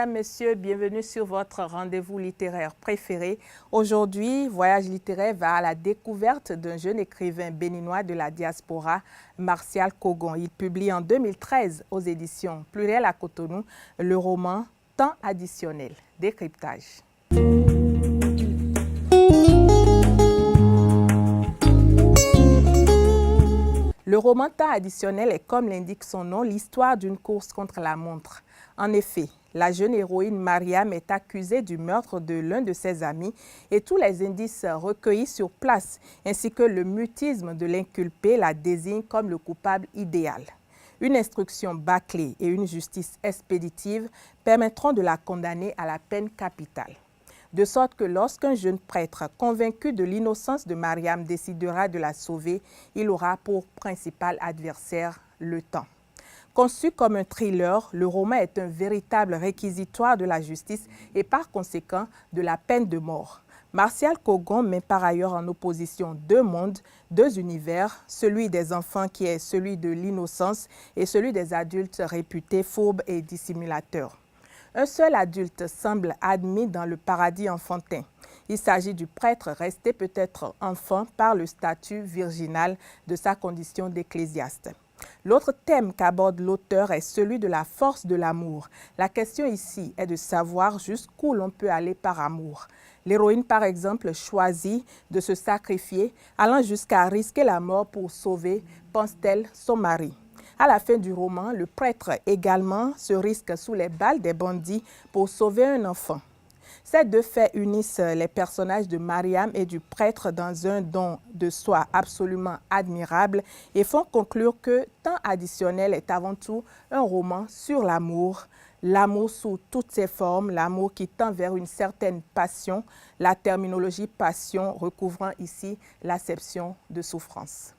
mesdames, messieurs, bienvenue sur votre rendez-vous littéraire préféré. Aujourd'hui, Voyage littéraire va à la découverte d'un jeune écrivain béninois de la diaspora, Martial Kogon. Il publie en 2013 aux éditions Pluriel à Cotonou le roman Temps additionnel. Décryptage. Le roman Temps additionnel est, comme l'indique son nom, l'histoire d'une course contre la montre. En effet, la jeune héroïne Mariam est accusée du meurtre de l'un de ses amis et tous les indices recueillis sur place, ainsi que le mutisme de l'inculpé la désignent comme le coupable idéal. Une instruction bâclée et une justice expéditive permettront de la condamner à la peine capitale. De sorte que lorsqu'un jeune prêtre convaincu de l'innocence de Mariam décidera de la sauver, il aura pour principal adversaire le temps. Conçu comme un thriller, le roman est un véritable réquisitoire de la justice et par conséquent de la peine de mort. Martial Kogon met par ailleurs en opposition deux mondes, deux univers, celui des enfants qui est celui de l'innocence et celui des adultes réputés fourbes et dissimulateurs. Un seul adulte semble admis dans le paradis enfantin. Il s'agit du prêtre resté peut-être enfant par le statut virginal de sa condition d'ecclésiaste. L'autre thème qu'aborde l'auteur est celui de la force de l'amour. La question ici est de savoir jusqu'où l'on peut aller par amour. L'héroïne, par exemple, choisit de se sacrifier, allant jusqu'à risquer la mort pour sauver, pense-t-elle, son mari. À la fin du roman, le prêtre également se risque sous les balles des bandits pour sauver un enfant. Ces deux faits unissent les personnages de Mariam et du prêtre dans un don de soi absolument admirable et font conclure que Temps additionnel est avant tout un roman sur l'amour, l'amour sous toutes ses formes, l'amour qui tend vers une certaine passion, la terminologie passion recouvrant ici l'acception de souffrance.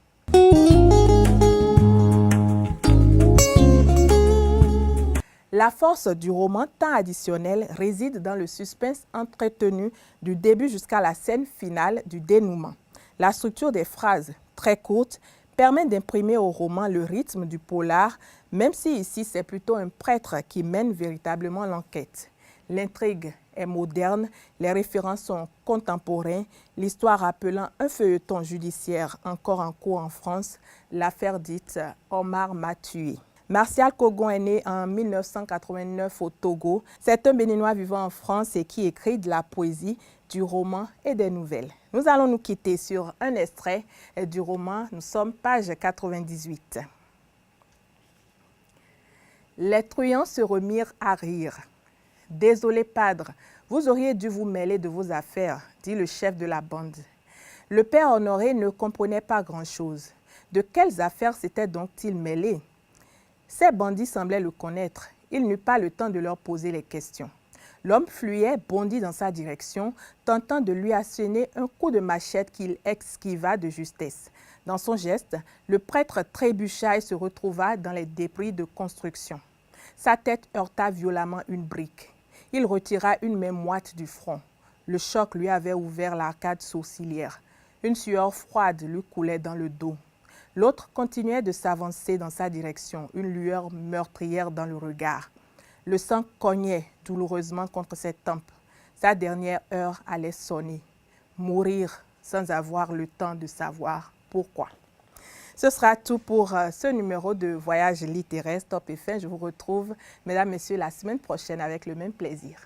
La force du roman Temps additionnel réside dans le suspense entretenu du début jusqu'à la scène finale du dénouement. La structure des phrases, très courte, permet d'imprimer au roman le rythme du polar, même si ici c'est plutôt un prêtre qui mène véritablement l'enquête. L'intrigue est moderne, les références sont contemporains, l'histoire rappelant un feuilleton judiciaire encore en cours en France, l'affaire dite Omar m'a tué. Martial Kogon est né en 1989 au Togo. C'est un Béninois vivant en France et qui écrit de la poésie, du roman et des nouvelles. Nous allons nous quitter sur un extrait du roman. Nous sommes page 98. Les truands se remirent à rire. « Désolé, padre, vous auriez dû vous mêler de vos affaires, » dit le chef de la bande. Le père Honoré ne comprenait pas grand-chose. De quelles affaires s'était donc-il mêlé? Ces bandits semblaient le connaître. Il n'eut pas le temps de leur poser les questions. L'homme fuyait, bondit dans sa direction, tentant de lui asséner un coup de machette qu'il esquiva de justesse. Dans son geste, le prêtre trébucha et se retrouva dans les débris de construction. Sa tête heurta violemment une brique. Il retira une main moite du front. Le choc lui avait ouvert l'arcade sourcilière. Une sueur froide lui coulait dans le dos. L'autre continuait de s'avancer dans sa direction, une lueur meurtrière dans le regard. Le sang cognait douloureusement contre ses tempes. Sa dernière heure allait sonner. Mourir sans avoir le temps de savoir pourquoi. Ce sera tout pour ce numéro de Voyage littéraire. Stop et fin. Je vous retrouve, mesdames, messieurs, la semaine prochaine avec le même plaisir.